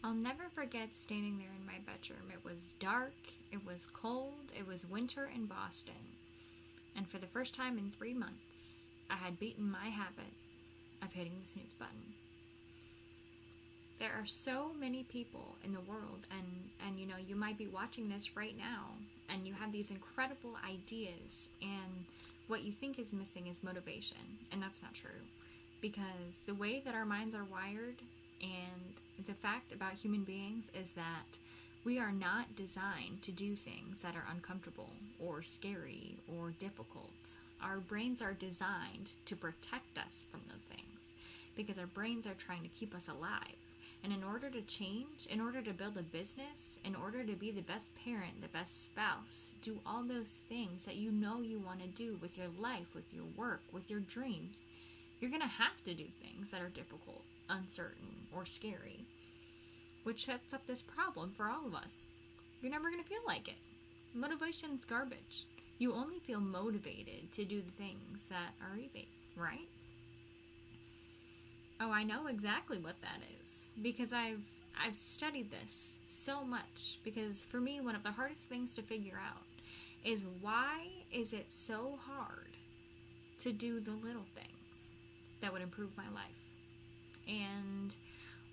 I'll never forget standing there in my bedroom. It was dark, it was cold, it was winter in Boston. And for the first time in 3 months, I had beaten my habit of hitting the snooze button. There are so many people in the world, and you might be watching this right now, and you have these incredible ideas, and what you think is missing is motivation, and that's not true. Because the way that our minds are wired, and the fact about human beings is that we are not designed to do things that are uncomfortable or scary or difficult. Our brains are designed to protect us from those things because our brains are trying to keep us alive. And in order to change, in order to build a business, in order to be the best parent, the best spouse, do all those things that you know you want to do with your life, with your work, with your dreams, you're going to have to do things that are difficult, uncertain, or scary, which sets up this problem for all of us. You're never going to feel like it. Motivation's garbage. You only feel motivated to do the things that are easy, right? Oh, I know exactly what that is because I've studied this so much, because for me one of the hardest things to figure out is why is it so hard to do the little things that would improve my life. And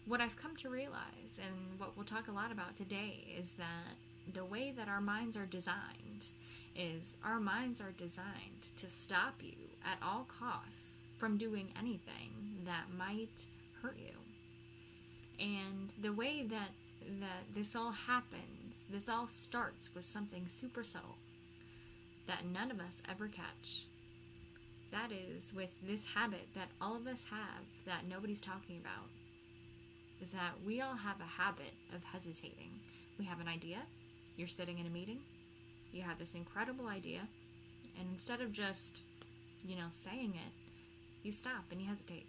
what I've come to realize, and what we'll talk a lot about today, is that the way that our minds are designed is our minds are designed to stop you at all costs from doing anything that might hurt you. And the way that this all happens, this all starts with something super subtle that none of us ever catch. That is with this habit that all of us have that nobody's talking about, is that we all have a habit of hesitating. We have an idea, you're sitting in a meeting, you have this incredible idea, and instead of just, saying it, you stop and you hesitate.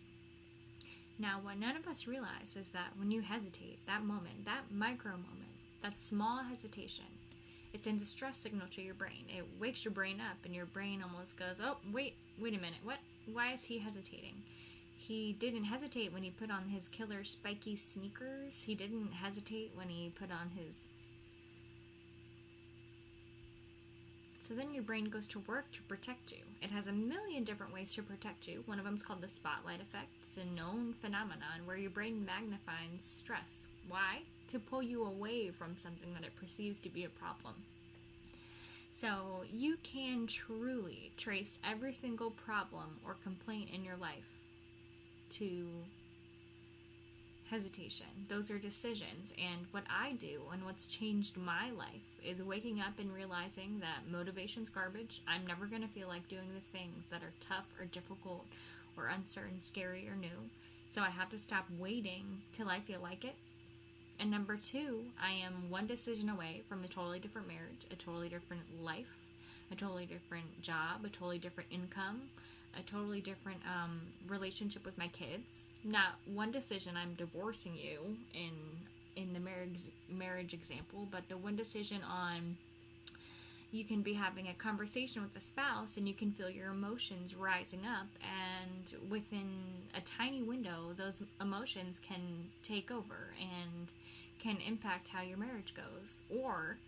Now, what none of us realize is that when you hesitate, that moment, that micro moment, that small hesitation, it sends a stress signal to your brain. It wakes your brain up, and your brain almost goes, oh, wait a minute, what? Why is he hesitating? He didn't hesitate when he put on his killer spiky sneakers. He didn't hesitate when he put on his... So then your brain goes to work to protect you. It has a million different ways to protect you. One of them is called the spotlight effect. It's a known phenomenon where your brain magnifies stress. Why? To pull you away from something that it perceives to be a problem. So you can truly trace every single problem or complaint in your life to hesitation. Those are decisions. And what I do and what's changed my life is waking up and realizing that motivation's garbage. I'm never going to feel like doing the things that are tough or difficult or uncertain, scary, or new. So I have to stop waiting till I feel like it. And number 2, I am one decision away from a totally different marriage, a totally different life, a totally different job, a totally different income, a totally different relationship with my kids. Not one decision, I'm divorcing you in the marriage example, but the one decision on you can be having a conversation with a spouse and you can feel your emotions rising up, and within a tiny window those emotions can take over and can impact how your marriage goes. Or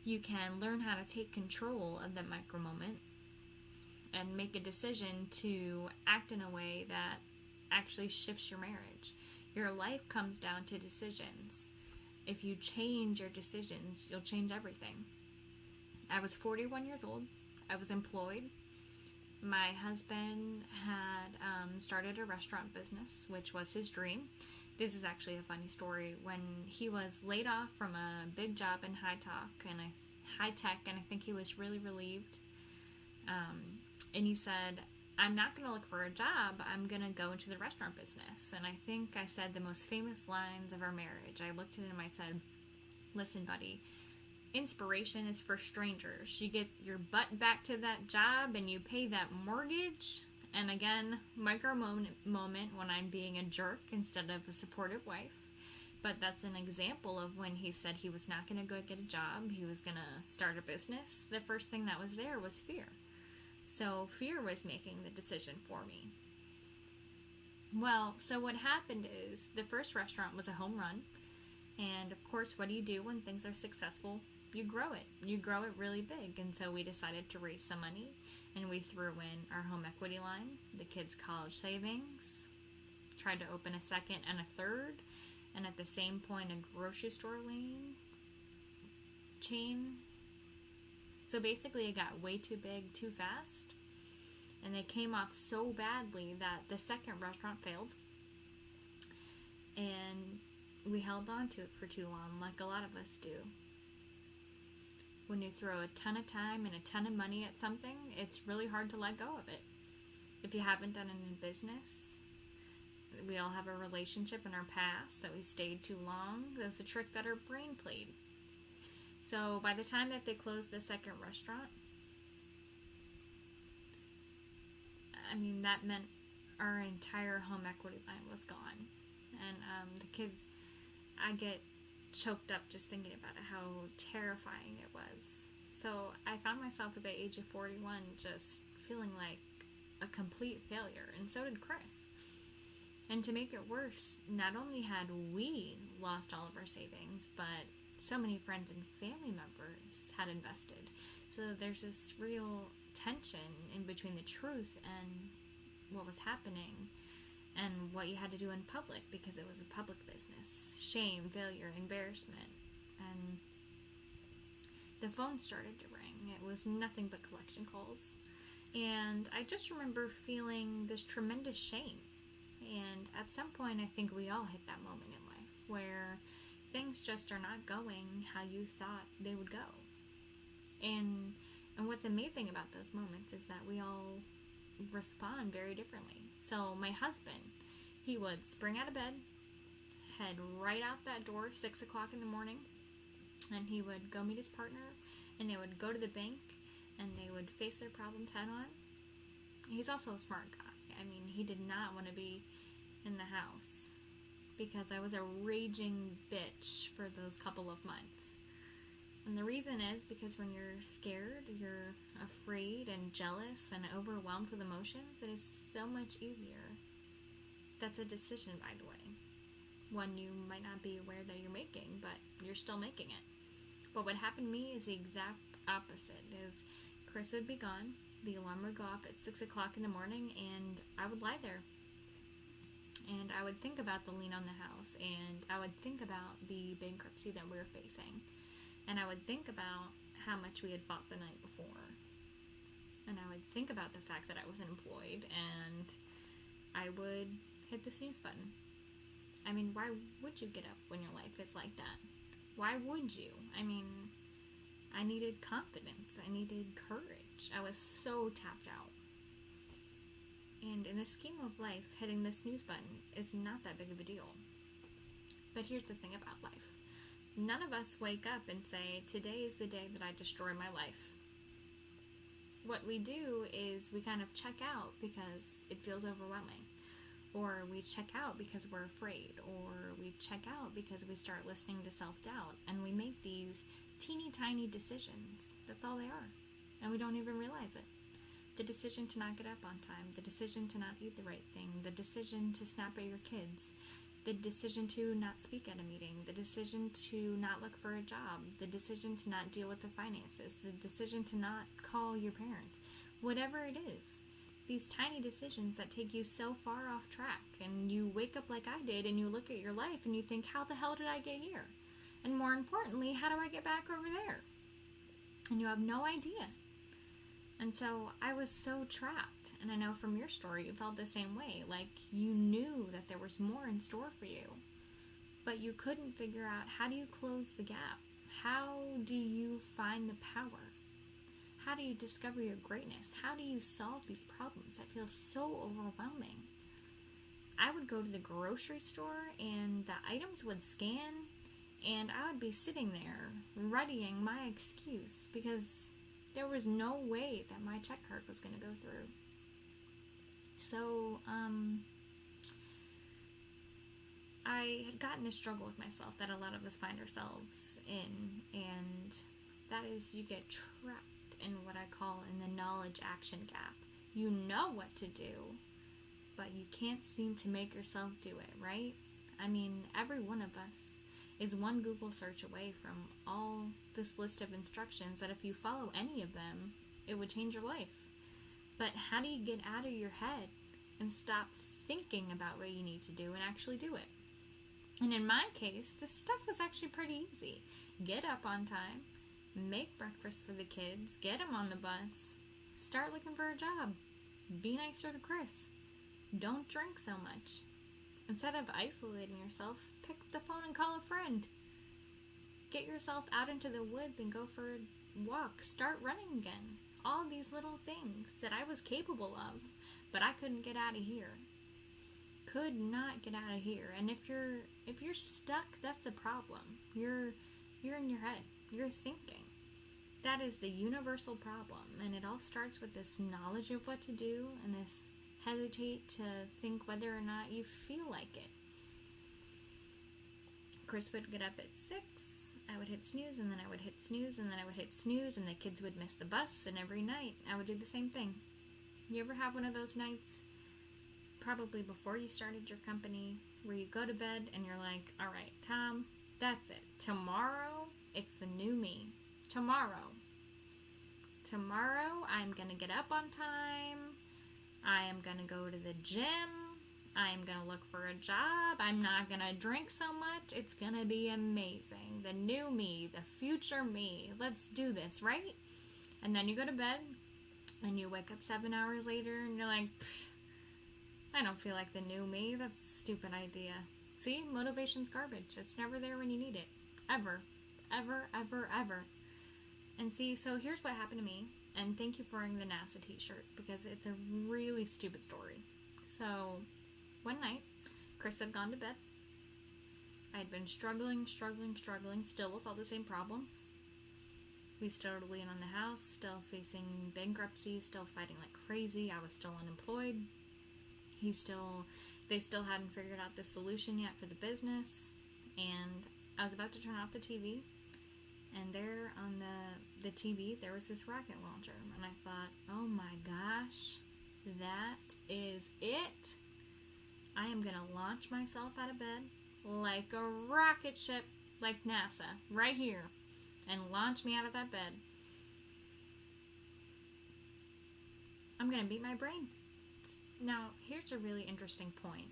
you can learn how to take control of that micro moment and make a decision to act in a way that actually shifts your marriage. Your life comes down to decisions. If you change your decisions, you'll change everything. I was 41 years old. I was employed. My husband had started a restaurant business, which was his dream. This is actually a funny story. When he was laid off from a big job in high tech, and I think he was really relieved. And he said, I'm not going to look for a job. I'm going to go into the restaurant business. And I think I said the most famous lines of our marriage. I looked at him, I said, listen, buddy, inspiration is for strangers. You get your butt back to that job and you pay that mortgage. And again, micro moment when I'm being a jerk instead of a supportive wife. But that's an example of when he said he was not going to go get a job. He was going to start a business. The first thing that was there was fear. So fear was making the decision for me. Well, so what happened is the first restaurant was a home run. And of course, what do you do when things are successful? You grow it. You grow it really big. And so we decided to raise some money, and we threw in our home equity line, the kids' college savings, tried to open a second and a third, and at the same point, a grocery store chain. So basically, it got way too big too fast, and they came off so badly that the second restaurant failed, and we held on to it for too long, like a lot of us do. When you throw a ton of time and a ton of money at something, it's really hard to let go of it. If you haven't done it in business, we all have a relationship in our past that we stayed too long. That's a trick that our brain played. So by the time that they closed the second restaurant, I mean, that meant our entire home equity line was gone. And the kids, I get choked up just thinking about it, how terrifying it was. So I found myself at the age of 41 just feeling like a complete failure, and so did Chris. And to make it worse, not only had we lost all of our savings, but so many friends and family members had invested. So there's this real tension in between the truth and what was happening and what you had to do in public, because it was a public business. Shame, failure, embarrassment. And the phone started to ring. It was nothing but collection calls. And I just remember feeling this tremendous shame. And at some point, I think we all hit that moment in life where things just are not going how you thought they would go. And what's amazing about those moments is that we all respond very differently. So my husband, he would spring out of bed, head right out that door, 6 o'clock in the morning, and he would go meet his partner, and they would go to the bank, and they would face their problems head on. He's also a smart guy. I mean, he did not want to be in the house because I was a raging bitch for those couple of months. And the reason is because when you're scared, you're afraid and jealous and overwhelmed with emotions, it is so much easier. That's a decision, by the way. One you might not be aware that you're making, but you're still making it. But what happened to me is the exact opposite. Is Chris would be gone, the alarm would go off at 6 o'clock in the morning, and I would lie there. And I would think about the lien on the house, and I would think about the bankruptcy that we were facing. And I would think about how much we had fought the night before. And I would think about the fact that I wasn't employed, and I would hit the snooze button. I mean, why would you get up when your life is like that? Why would you? I mean, I needed confidence. I needed courage. I was so tapped out. And in the scheme of life, hitting the snooze button is not that big of a deal. But here's the thing about life. None of us wake up and say, today is the day that I destroy my life. What we do is we kind of check out because it feels overwhelming. Or we check out because we're afraid. Or we check out because we start listening to self-doubt. And we make these teeny tiny decisions. That's all they are. And we don't even realize it. The decision to not get up on time. The decision to not eat the right thing. The decision to snap at your kids. The decision to not speak at a meeting, the decision to not look for a job, the decision to not deal with the finances, the decision to not call your parents, whatever it is. These tiny decisions that take you so far off track, and you wake up like I did and you look at your life and you think, how the hell did I get here? And more importantly, how do I get back over there? And you have no idea. And so I was so trapped. And I know from your story, you felt the same way. Like you knew that there was more in store for you, but you couldn't figure out, how do you close the gap? How do you find the power? How do you discover your greatness? How do you solve these problems that feel so overwhelming? I would go to the grocery store and the items would scan, and I would be sitting there readying my excuse because there was no way that my check card was going to go through. So, I had gotten this struggle with myself that a lot of us find ourselves in, and that is you get trapped in what I call in the knowledge action gap. You know what to do, but you can't seem to make yourself do it, right? I mean, every one of us is one Google search away from all this list of instructions that if you follow any of them, it would change your life. But how do you get out of your head and stop thinking about what you need to do and actually do it? And in my case, this stuff was actually pretty easy. Get up on time, make breakfast for the kids, get them on the bus, start looking for a job, be nicer to Chris, don't drink so much. Instead of isolating yourself, pick up the phone and call a friend. Get yourself out into the woods and go for a walk. Start running again. All these little things that I was capable of, but I couldn't get out of here. Could not get out of here. And if you're stuck, that's the problem. You're in your head. You're thinking. That is the universal problem, and it all starts with this knowledge of what to do and this hesitate to think whether or not you feel like it. Chris would get up at 6, I would hit snooze, and then I would hit snooze, and then I would hit snooze, and the kids would miss the bus, and every night I would do the same thing. You ever have one of those nights, probably before you started your company, where you go to bed and you're like, alright, Tom, that's it. Tomorrow, it's the new me. Tomorrow, I'm gonna get up on time. I am gonna go to the gym. I am gonna look for a job. I'm not gonna drink so much. It's gonna be amazing. The new me, the future me. Let's do this, right? And then you go to bed, and you wake up 7 hours later, and you're like, I don't feel like the new me. That's a stupid idea. See, motivation's garbage. It's never there when you need it. Ever. Ever, ever, ever. And see, so here's what happened to me. And thank you for wearing the NASA t-shirt, because it's a really stupid story. So, one night, Chris had gone to bed. I had been struggling, still with all the same problems. We still were living on the house, still facing bankruptcy, still fighting like crazy. I was still unemployed. They still hadn't figured out the solution yet for the business. And I was about to turn off the TV. And there on the TV, there was this rocket launcher. And I thought, oh my gosh, that is it. I am going to launch myself out of bed like a rocket ship, like NASA, right here. And launch me out of that bed. I'm going to beat my brain. Now, here's a really interesting point.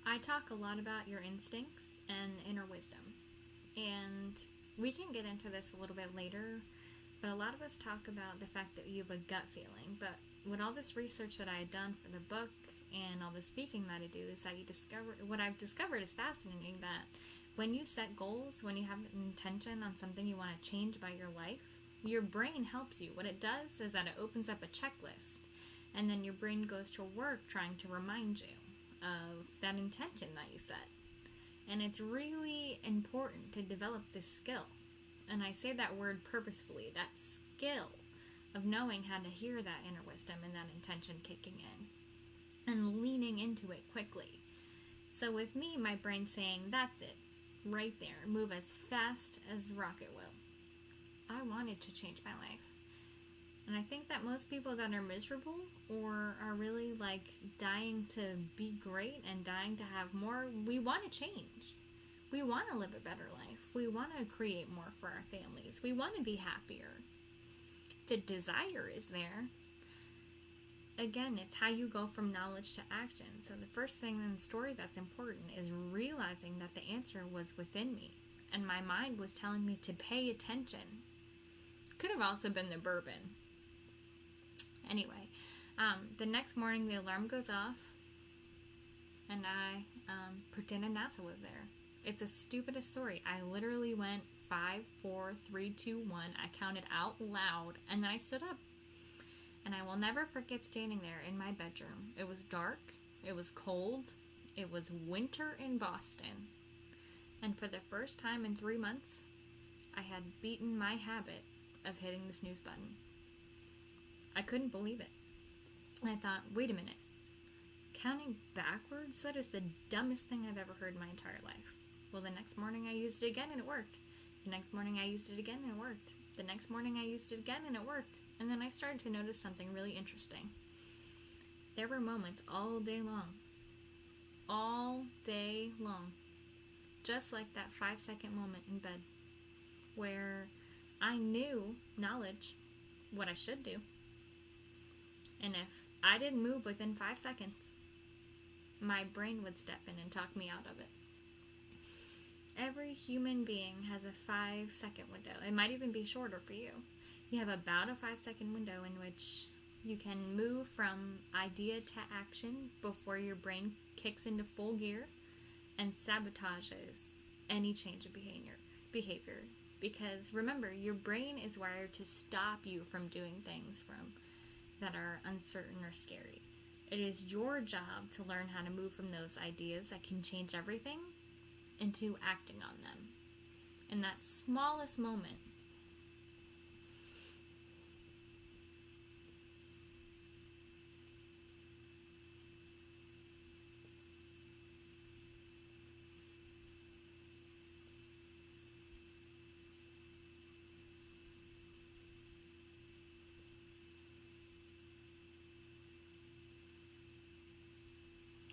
I talk a lot about your instincts and inner wisdom. And we can get into this a little bit later, but a lot of us talk about the fact that you have a gut feeling. But with all this research that I had done for the book and all the speaking that I do, is that what I've discovered is fascinating, that when you set goals, when you have an intention on something you want to change about your life, your brain helps you. What it does is that it opens up a checklist, and then your brain goes to work trying to remind you of that intention that you set. And it's really important to develop this skill. And I say that word purposefully, that skill of knowing how to hear that inner wisdom and that intention kicking in and leaning into it quickly. So with me, my brain saying, that's it, right there, move as fast as the rocket will. I wanted to change my life. And I think that most people that are miserable or are really like dying to be great and dying to have more, we want to change. We want to live a better life. We want to create more for our families. We want to be happier. The desire is there. Again, it's how you go from knowledge to action. So the first thing in the story that's important is realizing that the answer was within me. And my mind was telling me to pay attention. Could have also been the bourbon. Anyway, the next morning the alarm goes off, and I pretended NASA was there. It's the stupidest story. I literally went 5, 4, 3, 2, 1. I counted out loud, and then I stood up. And I will never forget standing there in my bedroom. It was dark. It was cold. It was winter in Boston. And for the first time in 3 months, I had beaten my habit of hitting the snooze button. I couldn't believe it. I thought, wait a minute. Counting backwards? That is the dumbest thing I've ever heard in my entire life. Well, the next morning I used it again and it worked. The next morning I used it again and it worked. The next morning I used it again and it worked. And then I started to notice something really interesting. There were moments all day long Just like that 5-second moment in bed where I knew knowledge, what I should do. And if I didn't move within 5 seconds, my brain would step in and talk me out of it. Every human being has a 5-second window. It might even be shorter for you. You have about a 5-second window in which you can move from idea to action before your brain kicks into full gear and sabotages any change of behavior. Because remember, your brain is wired to stop you from doing things that are uncertain or scary. It is your job to learn how to move from those ideas that can change everything into acting on them. In that smallest moment.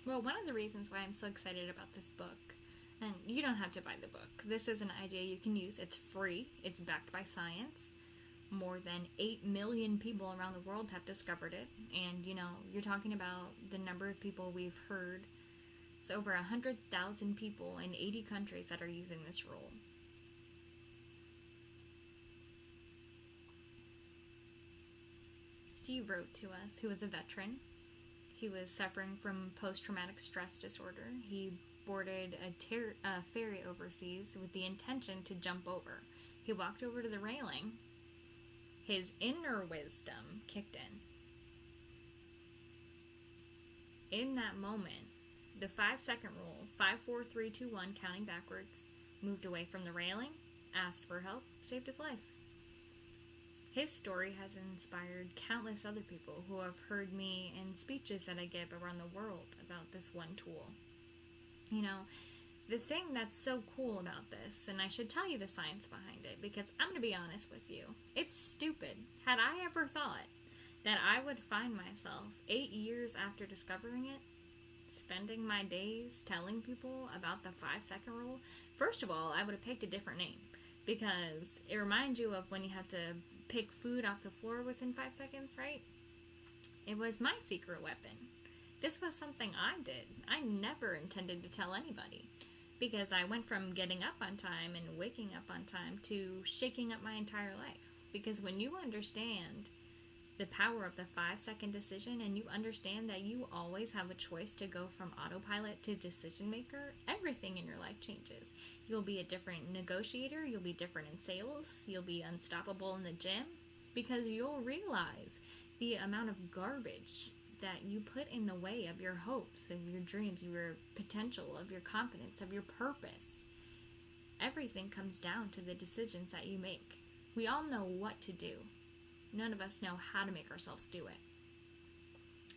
Well, one of the reasons why I'm so excited about this book, and you don't have to buy the book. This is an idea you can use. It's free. It's backed by science. More than 8 million people around the world have discovered it. And, you're talking about the number of people we've heard. It's over 100,000 people in 80 countries that are using this rule. Steve wrote to us, who was a veteran. He was suffering from post-traumatic stress disorder. He boarded a ferry overseas with the intention to jump over. He walked over to the railing. His inner wisdom kicked in. In that moment, the 5-second rule, 5, 4, 3, 2, 1, counting backwards, moved away from the railing, asked for help, saved his life. His story has inspired countless other people who have heard me in speeches that I give around the world about this one tool. The thing that's so cool about this, and I should tell you the science behind it, because I'm going to be honest with you, it's stupid. Had I ever thought that I would find myself 8 years after discovering it, spending my days telling people about the 5-second rule, first of all, I would have picked a different name, because it reminds you of when you have to pick food off the floor within 5 seconds, right? It was my secret weapon. This was something I did. I never intended to tell anybody, because I went from getting up on time and waking up on time to shaking up my entire life. Because when you understand the power of the 5-second decision, and you understand that you always have a choice to go from autopilot to decision maker, everything in your life changes. You'll be a different negotiator, you'll be different in sales, you'll be unstoppable in the gym, because you'll realize the amount of garbage that you put in the way of your hopes, of your dreams, your potential, of your confidence, of your purpose. Everything comes down to the decisions that you make. We all know what to do. None of us know how to make ourselves do it.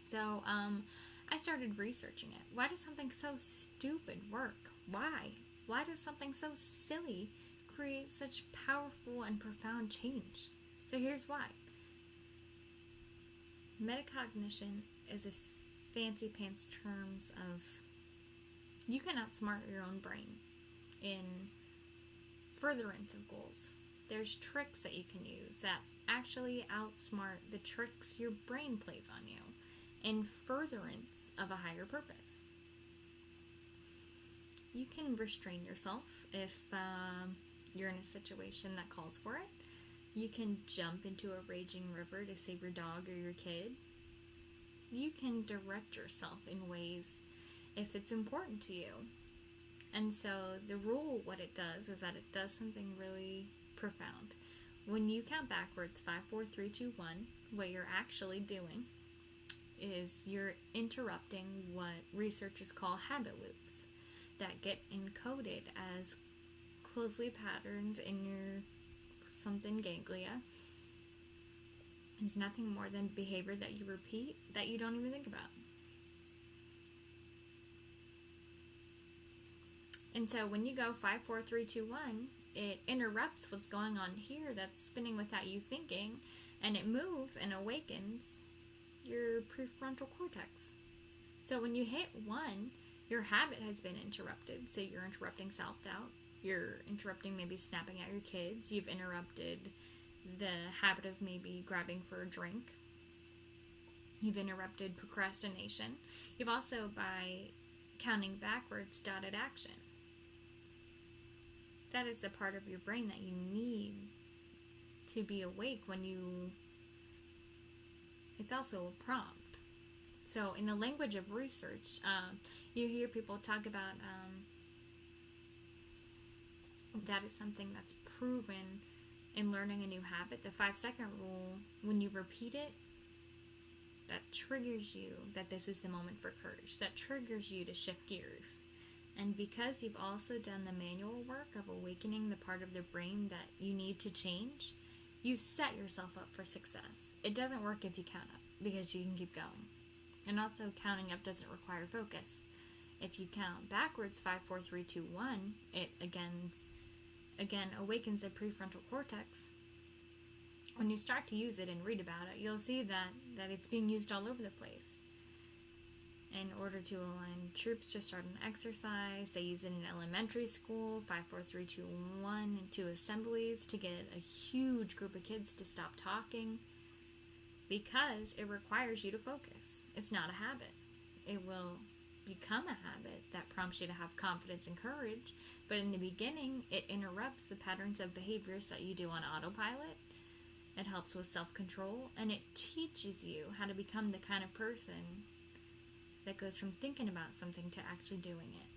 So, I started researching it. Why does something so stupid work? Why? Why does something so silly create such powerful and profound change? So here's why. Metacognition is a fancy pants terms of you can outsmart your own brain in furtherance of goals. There's tricks that you can use that actually outsmart the tricks your brain plays on you in furtherance of a higher purpose. You can restrain yourself if you're in a situation that calls for it. You can jump into a raging river to save your dog or your kid. You can direct yourself in ways if it's important to you. And so the rule, what it does is that it does something really profound. When you count backwards, 5, 4, 3, 2, 1, what you're actually doing is you're interrupting what researchers call habit loops that get encoded as closely patterns in your something ganglia. It's nothing more than behavior that you repeat that you don't even think about. And so when you go 5, 4, 3, 2, 1, it interrupts what's going on here that's spinning without you thinking, and it moves and awakens your prefrontal cortex. So when you hit 1, Your habit has been interrupted. So you're interrupting self-doubt. You're interrupting maybe snapping at your kids. You've interrupted the habit of maybe grabbing for a drink. You've interrupted procrastination. You've also, by counting backwards, dotted action. That is the part of your brain that you need to be awake when you... It's also a prompt. So in the language of research, you hear people talk about that is something that's proven in learning a new habit. The 5-second rule, when you repeat it, that triggers you that this is the moment for courage. That triggers you to shift gears. And because you've also done the manual work of awakening the part of the brain that you need to change, you set yourself up for success. It doesn't work if you count up, because you can keep going. And also, counting up doesn't require focus. If you count backwards, 5, 4, 3, 2, 1, it again awakens the prefrontal cortex. When you start to use it and read about it, you'll see that it's being used all over the place. In order to align troops to start an exercise, they use it in elementary school, 5, 4, 3, 2, 1, and 2 assemblies to get a huge group of kids to stop talking, because it requires you to focus. It's not a habit. It will become a habit that prompts you to have confidence and courage, but in the beginning, it interrupts the patterns of behaviors that you do on autopilot. It helps with self-control, and it teaches you how to become the kind of person that goes from thinking about something to actually doing it.